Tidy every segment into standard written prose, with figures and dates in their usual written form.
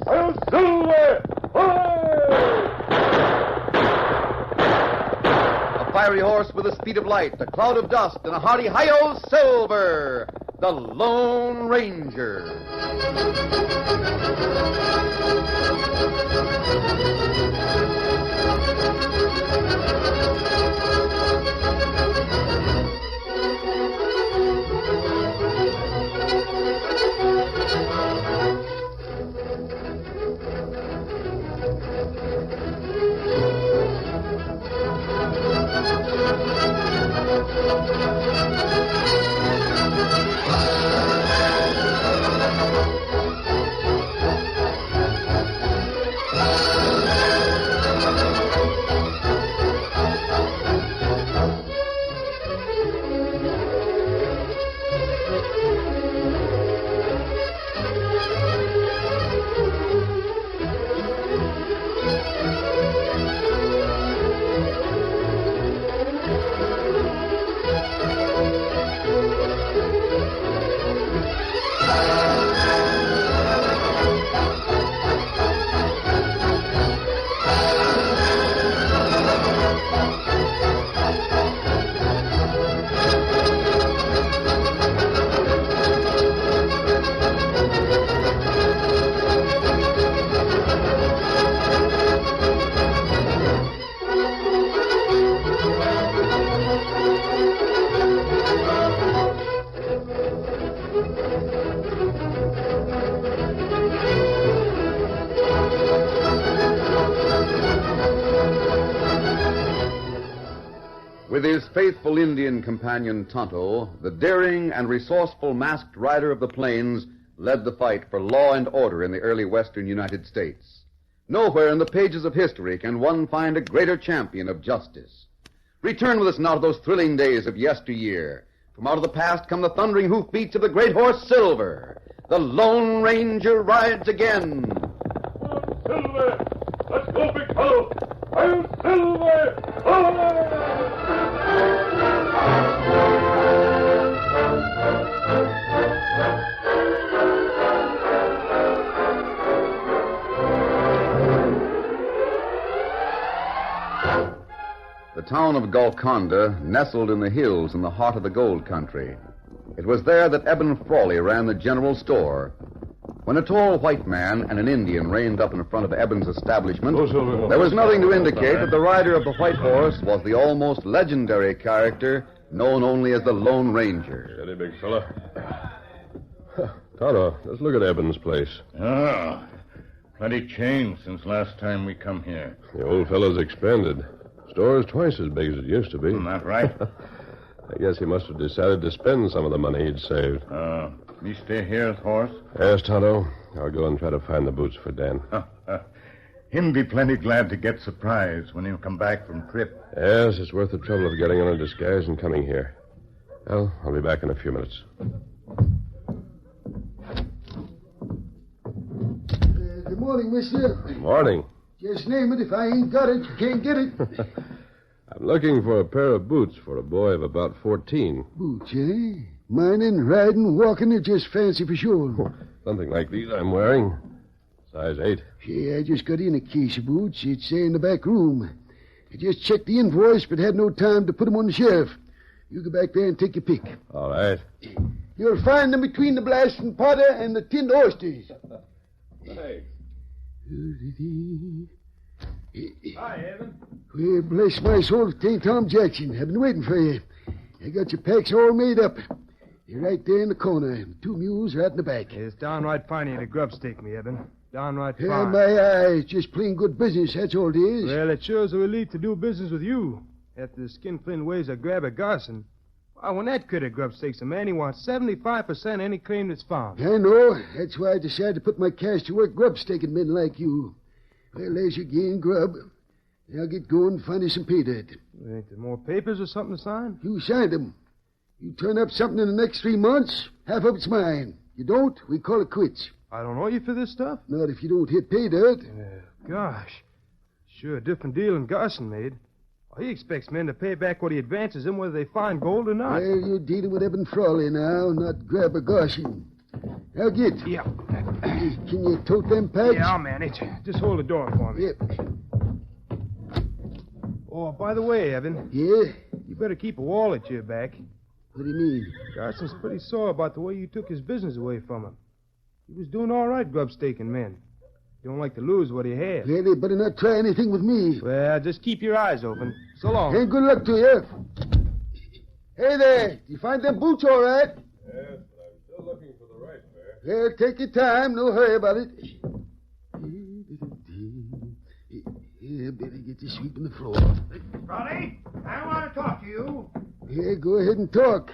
I'll Silver! A fiery horse with the speed of light, a cloud of dust, and a hearty hi-yo Silver, the Lone Ranger. With his faithful Indian companion Tonto, the daring and resourceful masked rider of the plains led the fight for law and order in the early western United States. Nowhere in the pages of history can one find a greater champion of justice. Return with us now to those thrilling days of yesteryear. From out of the past come the thundering hoofbeats of the great horse Silver. The Lone Ranger rides again. Silver! Let's go, big fellow! I'll Silver! The town of Golconda nestled in the hills in the heart of the gold country. It was there that Eben Frawley ran the general store. When a tall white man and an Indian reined up in front of Eben's establishment, there was nothing to indicate that the rider of the white horse was the almost legendary character known only as the Lone Ranger. Steady, big fella. Tonto, let's look at Eben's place. Ah, plenty changed since last time we come here. The old fellow's expanded. Store's twice as big as it used to be. Isn't that right? I guess he must have decided to spend some of the money he'd saved. Me stay here, horse? Yes, Tonto. I'll go and try to find the boots for Dan. Him be plenty glad to get surprise when he'll come back from trip. Yes, it's worth the trouble of getting on a disguise and coming here. Well, I'll be back in a few minutes. Good morning, mister. Morning. Just name it. If I ain't got it, you can't get it. I'm looking for a pair of boots for a boy of about 14. Boots, eh? Mining, riding, walking, or just fancy for sure? Something like these I'm wearing. Size 8. Yeah, I just got in a case of boots. It's in the back room. I just checked the invoice, but had no time to put them on the shelf. You go back there and take your pick. All right. You'll find them between the blasting powder and the tinned oysters. Thanks. Hi, Evan. Well, bless my soul, it ain't Tom Jackson. I've been waiting for you. I got your packs all made up. You're right there in the corner. The 2 mules right in the back. It's downright fine to grubstake me, Evan. Downright fine. Yeah, my eyes. Just plain good business, that's all it is. Well, it sure is a relief to do business with you. After the skinflint ways of Grabber Garson. Why, when that critter grubstakes a man, he wants 75% any claim that's found. I know. That's why I decided to put my cash to work grubstaking men like you. Well, there's your gain, grub. Now get going and find you some pay dirt. Ain't there more papers or something to sign? You signed them. You turn up something in the next 3 months, half of it's mine. You don't, we call it quits. I don't owe you for this stuff? Not if you don't hit pay dirt. Gosh. Sure a different deal than Garson made. Well, he expects men to pay back what he advances them, whether they find gold or not. Well, you're dealing with Eben Frawley now, not Grabber Garson. Now get. Yeah. Can you tote them packs? Yeah, I'll manage. Just hold the door for me. Yep. Oh, by the way, Evan, Yeah? you better keep a wall at your back. What do you mean? Garson's pretty sore about the way you took his business away from him. He was doing all right grubstaking men. You don't like to lose what he had. Yeah, they better not try anything with me. Well, just keep your eyes open. So long. Hey, good luck to you. Hey there. You find them boots all right? Yes, but I'm still looking for the right pair. Yeah, take your time. No hurry about it. Yeah, better get to sweeping the floor. Raleigh, I want to talk to you. Yeah, go ahead and talk.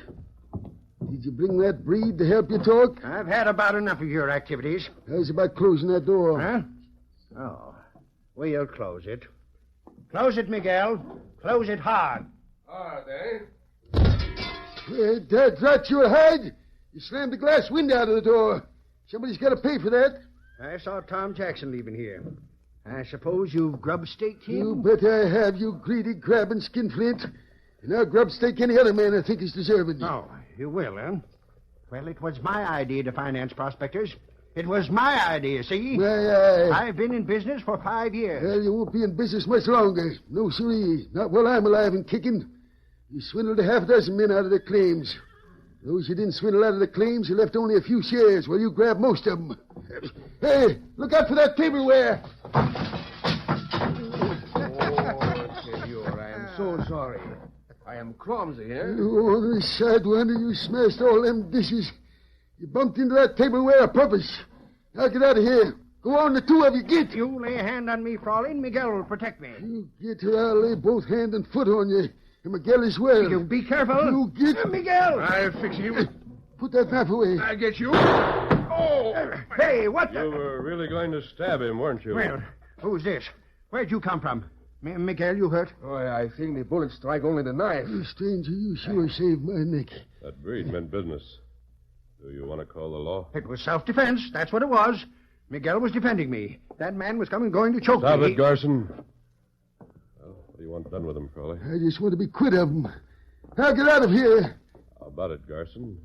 Did you bring that breed to help you talk? I've had about enough of your activities. How's about closing that door? Huh? Oh. We'll close it. Close it, Miguel. Close it hard. Hard, eh? Hey, that's your hide. You slammed the glass window out of the door. Somebody's got to pay for that. I saw Tom Jackson leaving here. I suppose you've grub-staked him? You bet I have, you greedy, grabbing skinflint. And I'll grub-stake any other man I think is deserving. Oh, you will, huh? Well, it was my idea to finance prospectors. It was my idea, see? I've been in business for 5 years. Well, you won't be in business much longer. No, sirree. Not while I'm alive and kicking. You swindled a half dozen men out of their claims. Those you didn't swindle out of the claims, you left only a few shares while you grabbed most of them. Hey, look out for that tableware. Senor, I am so sorry. I am clumsy, eh? Oh, the sidewinder, you smashed all them dishes. You bumped into that tableware on purpose. Now get out of here. Go on, the two of you, get. You lay a hand on me, Frawley, and Miguel will protect me. You get or I'll lay both hand and foot on you. And Miguel as well. You be careful. You get. Miguel! I'll fix you. Put that knife away. I'll get you. Oh! Hey, what You were really going to stab him, weren't you? Well, who's this? Where'd you come from? Miguel, you hurt? Oh, I think the bullet strike only the knife. You stranger, you sure saved my neck. That breed meant business. Do you want to call the law? It was self-defense. That's what it was. Miguel was defending me. That man was going to choke Stop me. it, Garson. Well, what do you want done with him, Crowley? I just want to be quit of them. Now get out of here. How about it, Garson?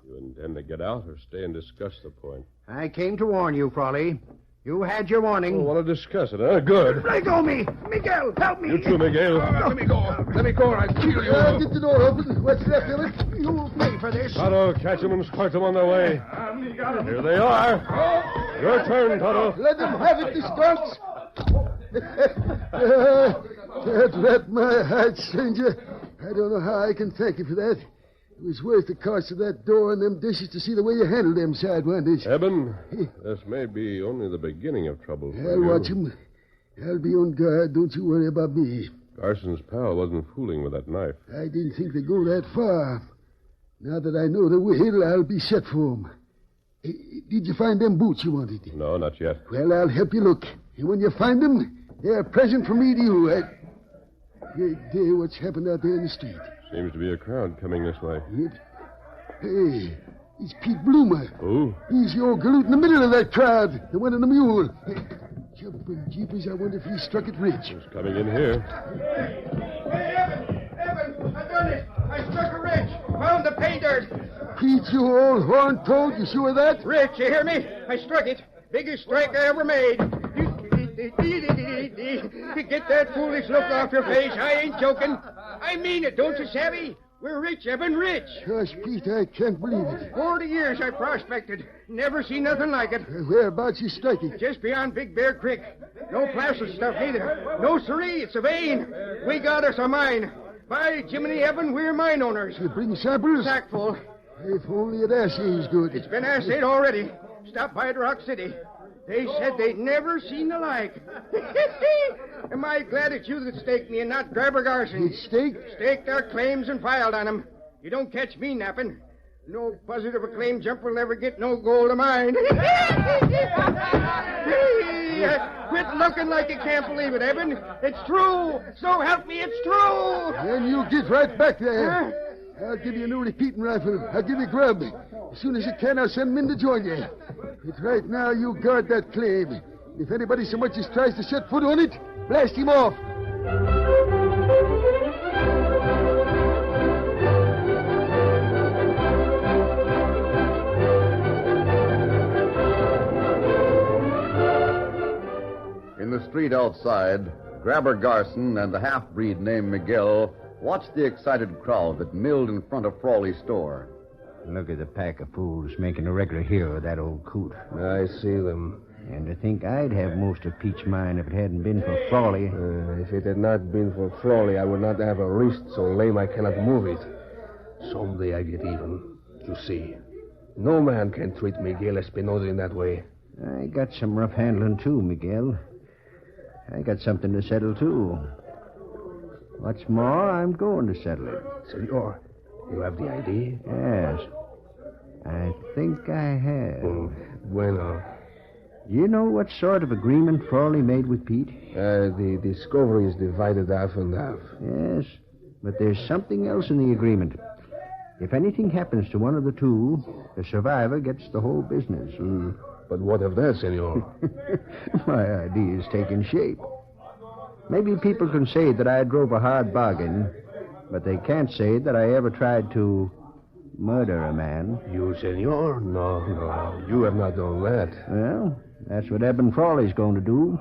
You intend to get out or stay and discuss the point? I came to warn you, Frawley. You had your warning. Oh, want to discuss it, huh? Good. Let go me! Miguel, help me! You too, Miguel. Let me go. Let me go or I'll kill you. Get the door open. What's left of it? You'll pay for this. Tonto, catch them and squirt them on their way. Here they are. Your turn, Tonto. Let them have it, the skunks. That rat my heart, stranger. I don't know how I can thank you for that. It was worth the cost of that door and them dishes to see the way you handled them sidewinders. Eben, this may be only the beginning of trouble for I'll you. watch him. I'll be on guard. Don't you worry about me. Garson's pal wasn't fooling with that knife. I didn't think they'd go that far. Now that I know the way, I'll be set for 'em. Did you find them boots you wanted? No, not yet. Well, I'll help you look. And when you find them, they're a present from me to you. Great day, what's happened out there in the street? Seems to be a crowd coming this way. It? Hey, it's Pete Bloomer. Who? He's the old galoot in the middle of that crowd, the one in the mule. Jumping jeepers, I wonder if he struck it rich. He's coming in here. Hey, Evan, I done it. I struck a ridge. Found the pay dirt. Pete, you old horn toad, you sure of that? Rich, you hear me? I struck it. Biggest strike I ever made. Get that foolish look off your face. I ain't joking. I mean it, don't you, savvy? We're rich, Evan, rich. Gosh, Pete, I can't believe it. 40 years I prospected. Never seen nothing like it. Whereabouts you strike it? Just beyond Big Bear Creek. No placid stuff neither. No siree, it's a vein. We got us a mine. By Jiminy Evan, we're mine owners. You bring samples? Sackful. If only it assays good. It's been assayed already. Stopped by at Rock City. They said they'd never seen the like. Am I glad it's you that staked me and not Driver Garson? It's stake? Staked our claims and filed on them. You don't catch me napping. No buzzard of a claim jumper will ever get no gold of mine. Quit looking like you can't believe it, Evan. It's true. So help me, it's true. Then you get right back there. I'll give you a new repeating rifle. I'll give you grub. As soon as you can, I'll send men to join you. But right now, you guard that claim. If anybody so much as tries to set foot on it, blast him off. In the street outside, Grabber Garson and the half-breed named Miguel watched the excited crowd that milled in front of Frawley's store. Look at the pack of fools making a regular hero of that old coot. I see them. And to think I'd have most of Pete's mine if it hadn't been for Frawley. If it had not been for Frawley, I would not have a wrist so lame I cannot move it. Someday I get even. You see, no man can treat Miguel Espinosa in that way. I got some rough handling, too, Miguel. I got something to settle, too. What's more, I'm going to settle it. Senor, you have the idea? Yes. I think I have. Bueno. You know what sort of agreement Frawley made with Pete? The discovery is divided half and half. Yes, but there's something else in the agreement. If anything happens to one of the two, the survivor gets the whole business. But what of that, senor? My idea is taking shape. Maybe people can say that I drove a hard bargain, but they can't say that I ever tried to murder a man. You, senor? No. You have not done that. Well, that's what Eben Frawley's going to do.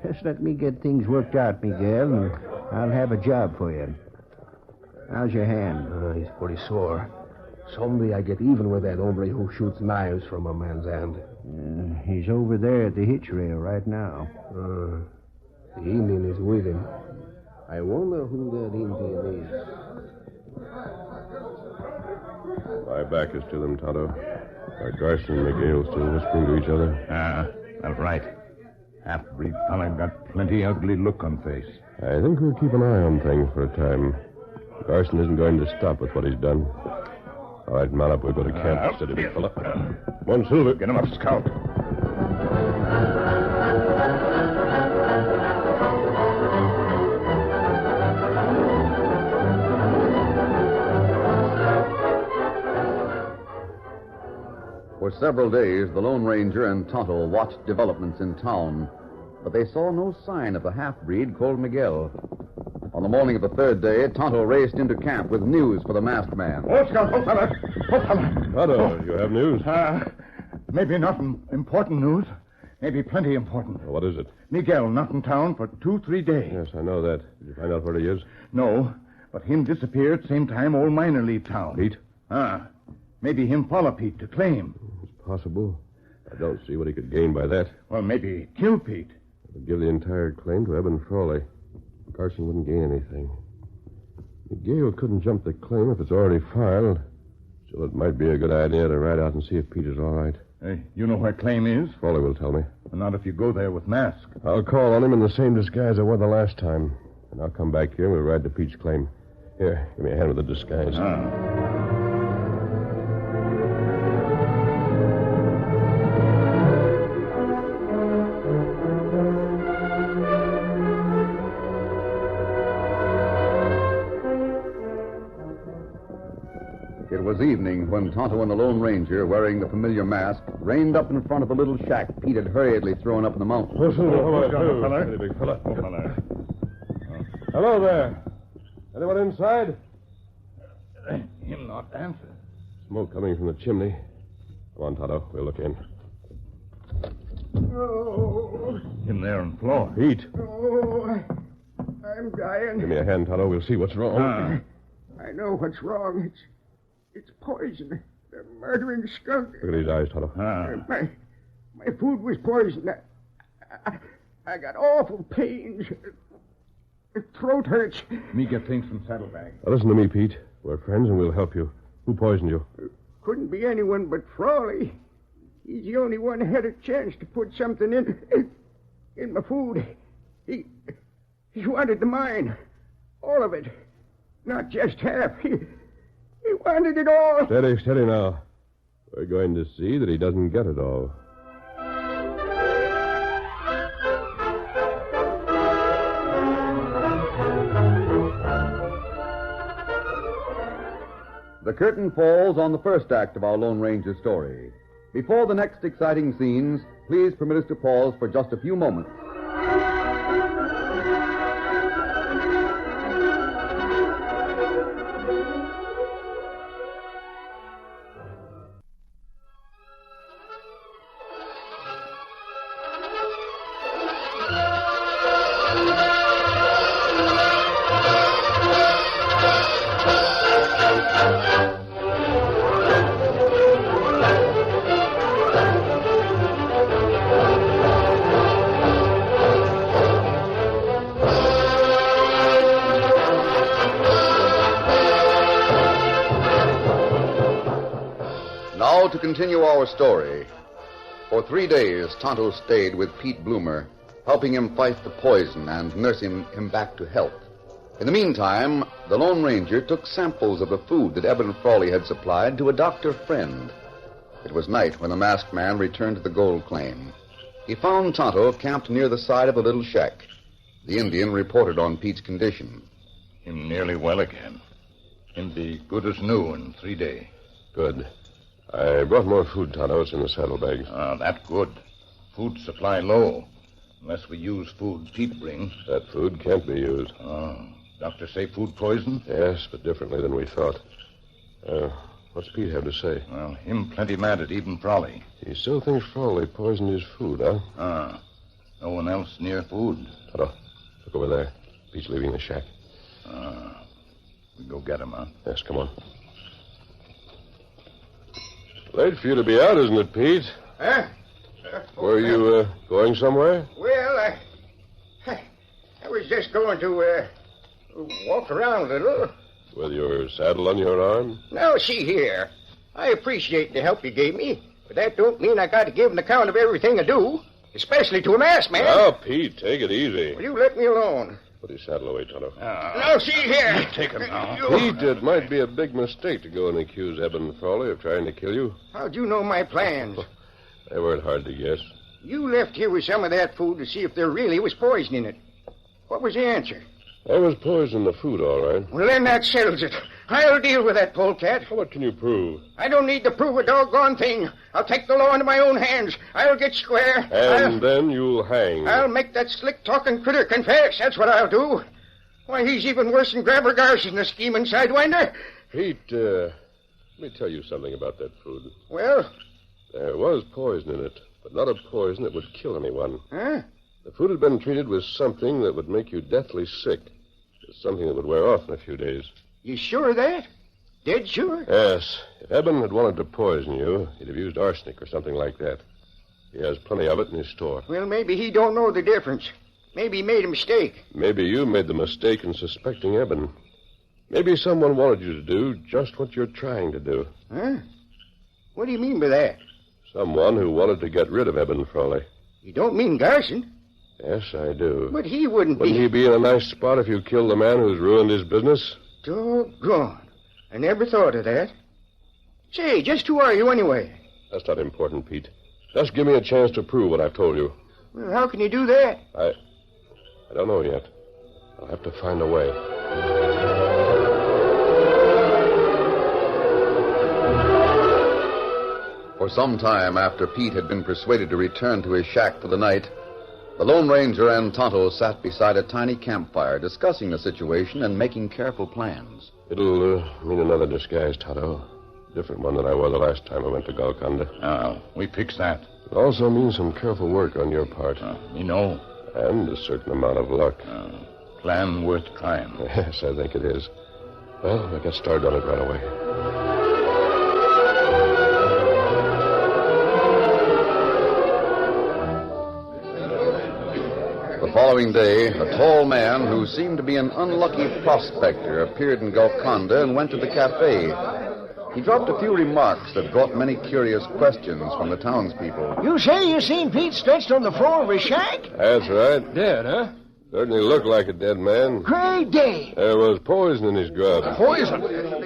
Just let me get things worked out, Miguel, and I'll have a job for you. How's your hand? He's pretty sore. Someday I get even with that hombre who shoots knives from a man's hand. He's over there at the hitch rail right now. The Indian is with him. I wonder who that Indian is. My back is to them, Tonto. Garson and Miguel still whispering to each other. That's right. Half-breed fella got plenty ugly look on face. I think we'll keep an eye on things for a time. Garson isn't going to stop with what he's done. All right, mount up. We'll go to camp. Steady, big fella. One Silver. Get him up, Scout. For several days, the Lone Ranger and Tonto watched developments in town, but they saw no sign of the half-breed called Miguel. On the morning of the third day, Tonto raced into camp with news for the masked man. Oh, Scout, oh, fella. Tonto, you have news? Maybe not important news. Maybe plenty important. What is it? Miguel not in town for 2-3 days. Yes, I know that. Did you find out where he is? No, but him disappeared same time old miner leave town. Pete? Maybe him follow Pete to claim. It's possible. I don't see what he could gain by that. Well, maybe kill Pete. It would give the entire claim to Eben Frawley. Garson wouldn't gain anything. Miguel couldn't jump the claim if it's already filed. Still, it might be a good idea to ride out and see if Pete is all right. You know where claim is? Frawley will tell me. Well, not if you go there with mask. I'll call on him in the same disguise I wore the last time. And I'll come back here and we'll ride to Pete's claim. Here, give me a hand with the disguise. It was evening when Tonto and the Lone Ranger, wearing the familiar mask, reined up in front of the little shack Pete had hurriedly thrown up in the mountains. Steady, big fella. Hello there. Anyone inside? Him not answer. Smoke coming from the chimney. Come on, Tonto. We'll look in. Oh, Him there on the floor. Pete. I'm dying. Give me a hand, Tonto. We'll see what's wrong. I know what's wrong. It's poison. The murdering skunk. Look at his eyes, Tonto. My food was poisoned. I got awful pains. The throat hurts. Me get things from saddlebag. Now, listen to me, Pete. We're friends and we'll help you. Who poisoned you? Couldn't be anyone but Frawley. He's the only one who had a chance to put something in my food. He wanted the mine. All of it. Not just half. He wanted it all. Steady now. We're going to see that he doesn't get it all. The curtain falls on the first act of our Lone Ranger story. Before the next exciting scenes, please permit us to pause for just a few moments. to continue our story. For 3 days, Tonto stayed with Pete Bloomer, helping him fight the poison and nursing him back to health. In the meantime, the Lone Ranger took samples of the food that Eben Frawley had supplied to a doctor friend. It was night when the masked man returned to the gold claim. He found Tonto camped near the side of a little shack. The Indian reported on Pete's condition. Him nearly well again. Him be good as new in 3 days. Good. I brought more food, Tonto. It's in the saddlebags. That good. Food supply low. Unless we use food Pete bring. That food can't be used. Doctor say food poison? Yes, but differently than we thought. What's Pete have to say? Well, him plenty mad at even Frawley. He still thinks Frawley poisoned his food, huh? No one else near food. Tonto, look over there. Pete's leaving the shack. We go get him, huh? Yes, come on. Late for you to be out, isn't it, Pete? Huh? Were you going somewhere? Well, I was just going to walk around a little. With your saddle on your arm? Now, see here. I appreciate the help you gave me, but that don't mean I got to give an account of everything I do, especially to a masked man. Now, Pete, take it easy. Will you let me alone? Put his saddle away, Tonto. Now, see here. Take him now. Pete, it might be a big mistake to go and accuse Eben Frawley of trying to kill you. How'd you know my plans? They weren't hard to guess. You left here with some of that food to see if there really was poison in it. What was the answer? There was poison in the food, all right. Well, then that settles it. I'll deal with that polecat. What can you prove? I don't need to prove a doggone thing. I'll take the law into my own hands. I'll get square. And then you'll hang. I'll make that slick-talking critter confess. That's what I'll do. Why, he's even worse than Grabber Garson, the scheming sidewinder. Pete, let me tell you something about that food. Well? There was poison in it, but not a poison that would kill anyone. Huh? The food had been treated with something that would make you deathly sick. Something that would wear off in a few days. You sure of that? Dead sure? Yes. If Eben had wanted to poison you, he'd have used arsenic or something like that. He has plenty of it in his store. Well, maybe he don't know the difference. Maybe he made a mistake. Maybe you made the mistake in suspecting Eben. Maybe someone wanted you to do just what you're trying to do. Huh? What do you mean by that? Someone who wanted to get rid of Eben Frawley. You don't mean Garson? Yes, I do. But he wouldn't Wouldn't he be in a nice spot if you killed the man who's ruined his business? Doggone. I never thought of that. Say, just who are you anyway? That's not important, Pete. Just give me a chance to prove what I've told you. Well, how can you do that? I don't know yet. I'll have to find a way. For some time after Pete had been persuaded to return to his shack for the night, the Lone Ranger and Tonto sat beside a tiny campfire discussing the situation and making careful plans. It'll mean another disguise, Tonto. Different one than I wore the last time I went to Golconda. We fix that. It also means some careful work on your part. You know. And a certain amount of luck. Plan worth trying. Yes, I think it is. Well, we'll get started on it right away. The following day, a tall man who seemed to be an unlucky prospector appeared in Golconda and went to the cafe. He dropped a few remarks that brought many curious questions from the townspeople. You say you seen Pete stretched on the floor of his shack? That's right. Dead, huh? Certainly looked like a dead man. Great day. There was poison in his grub. Poison?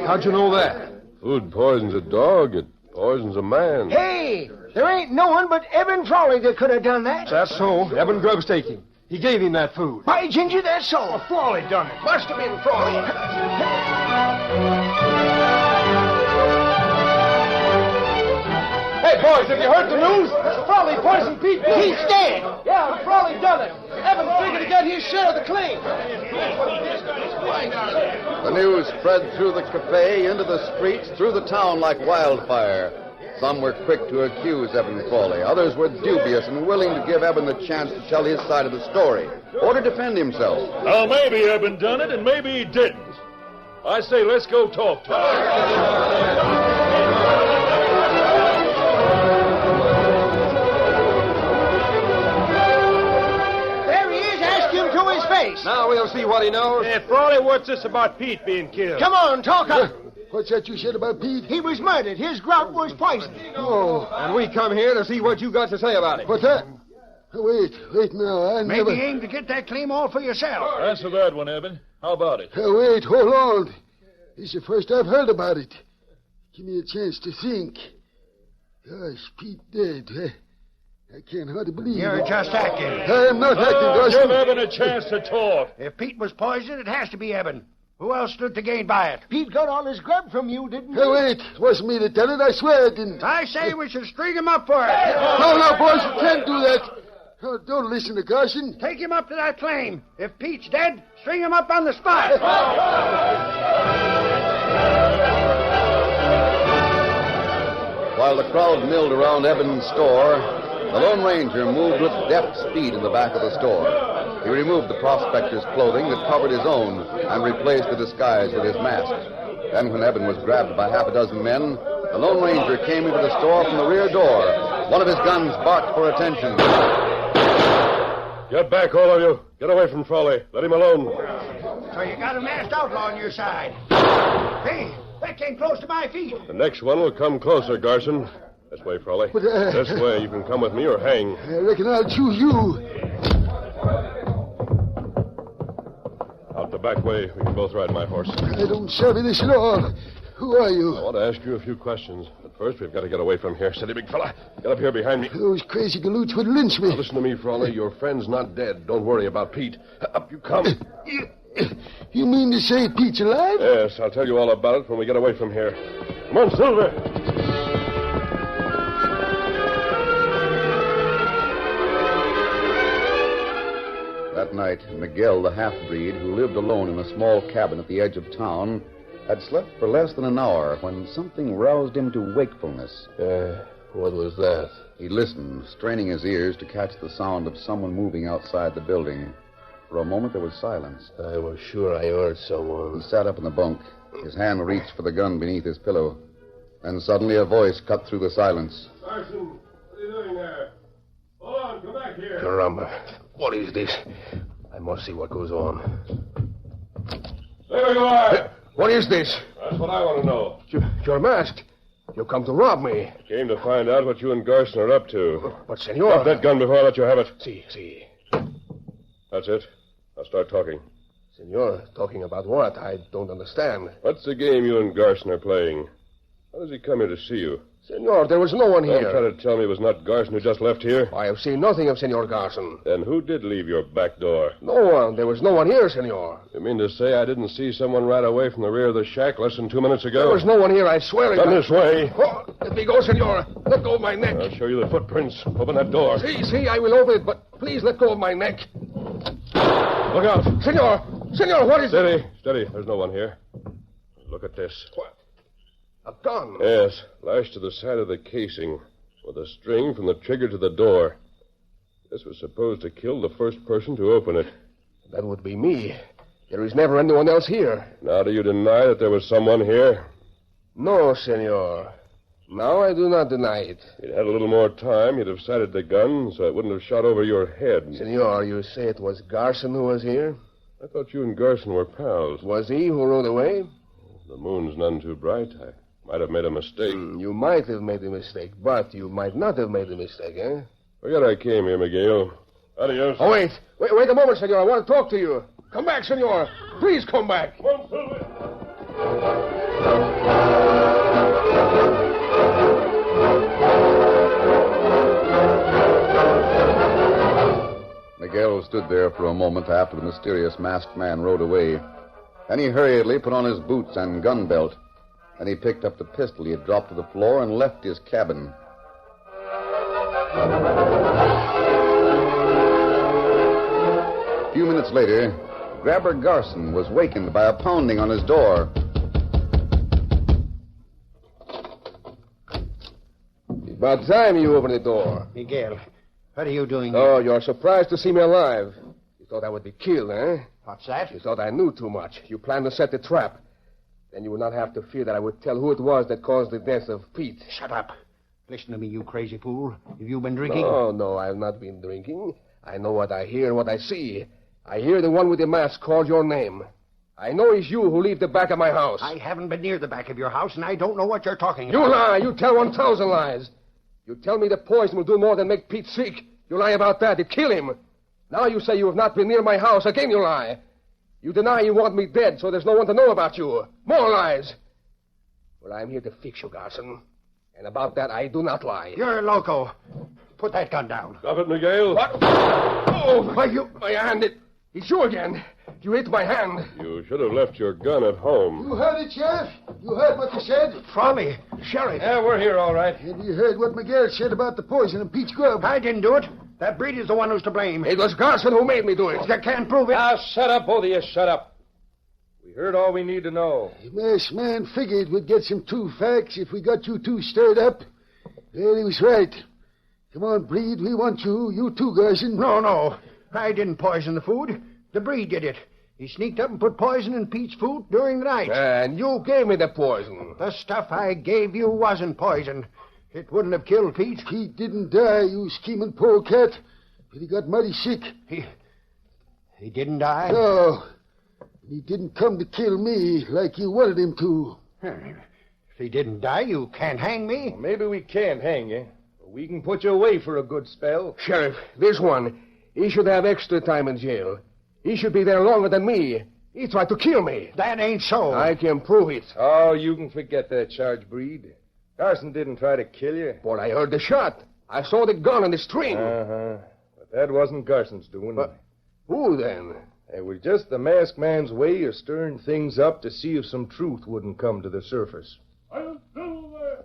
How'd you know that? Food poisons a dog, it poisons a man. Hey, there ain't no one but Eben Frawley that could have done that. That's so. Eben Grubstake. He gave him that food. By Ginger, that's so. Frawley done it. Must have been Frawley. Hey, boys, have you heard the news? Frawley poisoned Pete. He's dead. Yeah, Frawley done it. Eben figured to get his share of the claim. The news spread through the cafe, into the streets, through the town like wildfire. Some were quick to accuse Eben Frawley. Others were dubious and willing to give Eben the chance to tell his side of the story or to defend himself. Now, maybe Eben done it, and maybe he didn't. I say, let's go talk to him. Now we'll see what he knows. Frawley, what's this about Pete being killed? Come on, talk up. What's that you said about Pete? He was murdered. His grub was poisoned. Oh, And we come here to see what you got to say about it. what's that? Wait now. I never... Maybe aim to get that claim all for yourself. Answer that one, Eben. How about it? Wait, hold on. This is the first I've heard about it. Give me a chance to think. Gosh, Pete dead. I can't hardly believe You're it. just acting. I'm not acting, Give Garson. Eben a chance to talk. If Pete was poisoned, it has to be Eben. Who else stood to gain by it? Pete got all his grub from you, didn't he? Wait. It wasn't me that done it. I swear I didn't. I say we should string him up for it. No, boys. You can't do that. Oh, don't listen to Garson. Take him up to that claim. If Pete's dead, string him up on the spot. While the crowd milled around Eben's store, the Lone Ranger moved with deft speed in the back of the store. He removed the prospector's clothing that covered his own and replaced the disguise with his mask. Then when Eben was grabbed by half a dozen men, the Lone Ranger came into the store from the rear door. One of his guns barked for attention. Get back, all of you. Get away from Frawley. Let him alone. So you got a masked outlaw on your side. Hey, that came close to my feet. The next one will come closer, Garson. This way, Frawley. But, This way. You can come with me or hang. I reckon I'll choose you. Out the back way. We can both ride my horse. I don't savvy this at all. Who are I you? want to ask you a few questions. But first, we've got to get away from here. Steady, big fella. Get up here behind me. Those crazy galoots would lynch me. Now, listen to me, Frawley. Your friend's not dead. Don't worry about Pete. Up you come. You mean to say Pete's alive? Yes, I'll tell you all about it when we get away from here. Come on, Silver. That night, Miguel, the half-breed, who lived alone in a small cabin at the edge of town, had slept for less than an hour when something roused him to wakefulness. What was that? He listened, straining his ears to catch the sound of someone moving outside the building. For a moment, there was silence. I was sure I heard He someone. sat up in the bunk. His hand reached for the gun beneath his pillow. Then suddenly a voice cut through the silence. Carson, what are you doing there? Hold on, come back here. Caramba. What is this? I must see what goes on. There you are. What is this? That's what I want to know. You're masked. You come to rob me. Came to find out what you and Garson are up to. But, senor... Drop that gun before I let you have it. See. That's it. Now start talking. Senor, talking about what? I don't understand. What's the game you and Garson are playing? How does he come here to see you? Senor, there was no one Don't here. try to tell me it was not Garson who just left here. I have seen nothing of Senor Garson. Then who did leave your back door? No one. There was no one here, senor. You mean to say I didn't see someone ride away from the rear of the shack less than 2 minutes ago? There was no one here, I swear it. Come this way. Oh, let me go, senor. Let go of my neck. I'll show you the footprints. Open that door. See, I will open it, but please let go of my neck. Look out. Senor, what is it? Steady. There's no one here. Look at this. What? A gun? Yes, lashed to the side of the casing with a string from the trigger to the door. This was supposed to kill the first person to open it. That would be me. There is never anyone else here. Now do you deny that there was someone here? No, senor. Now I do not deny it. If you'd had a little more time, you'd have sighted the gun so it wouldn't have shot over your head. Senor, you say it was Garson who was here? I thought you and Garson were pals. Was he who rode away? The moon's none too bright. I might have made a mistake. You might have made a mistake, but you might not have made a mistake, eh? Forget I came here, Miguel. Adios. Oh, wait a moment, senor. I want to talk to you. Come back, senor. Please come back. Come on, Silver. Miguel stood there for a moment after the mysterious masked man rode away. Then he hurriedly put on his boots and gun belt. Then he picked up the pistol he had dropped to the floor and left his cabin. A few minutes later, Grabber Garson was wakened by a pounding on his door. About time you opened the door. Miguel, what are you doing Oh, you're surprised to see me alive. You thought I would be killed, eh? What's that? You thought I knew too much. You planned to set the trap. Then you would not have to fear that I would tell who it was that caused the death of Pete. Shut up. Listen to me, you crazy fool. Have you been drinking? No, I've not been drinking. I know what I hear and what I see. I hear the one with the mask called your name. I know it's you who leave the back of my house. I haven't been near the back of your house, and I don't know what you're talking You about. lie. You tell 1,000 lies. You tell me the poison will do more than make Pete sick. You lie about that. It kill him. Now you say you have not been near my house. Again you lie. You deny you want me dead, so there's no one to know about you. More lies. Well, I'm here to fix you, Garson. And about that, I do not lie. You're loco. Put that gun down. Stop it, Miguel. What? Oh, my hand. It's you again. You hit my hand. You should have left your gun at home. You heard it, Sheriff? You heard what they said? Frawley, Sheriff. Yeah, we're here, all right. And you heard what Miguel said about the poison in Pete's grub? I didn't do it. That breed is the one who's to blame. It was Garson who made me do it. You can't prove it. Now, shut up, both of you, shut up. We heard all we need to know. The masked man figured we'd get some true facts if we got you two stirred up. Well, he was right. Come on, Breed, we want you. You too, Garson. No. I didn't poison the food. The breed did it. He sneaked up and put poison in Pete's food during the night. And you gave me the poison. The stuff I gave you wasn't poison. It wouldn't have killed Pete. Pete didn't die, you scheming polecat. But he got mighty sick. He didn't die? No. He didn't come to kill me like you wanted him to. If he didn't die, you can't hang me. Well, maybe we can't hang you, but we can put you away for a good spell. Sheriff, this one, he should have extra time in jail. He should be there longer than me. He tried to kill me. That ain't so. I can prove it. Oh, you can forget that charge, Breed. Carson didn't try to kill you. But I heard the shot. I saw the gun on the string. Uh-huh. But that wasn't Carson's doing. But who then? It was just the masked man's way of stirring things up to see if some truth wouldn't come to the surface. I'll do that.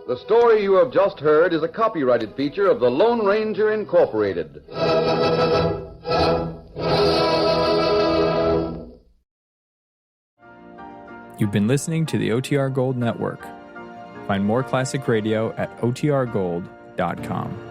The story you have just heard is a copyrighted feature of the Lone Ranger Incorporated. You've been listening to the OTR Gold Network. Find more classic radio at otrgold.com.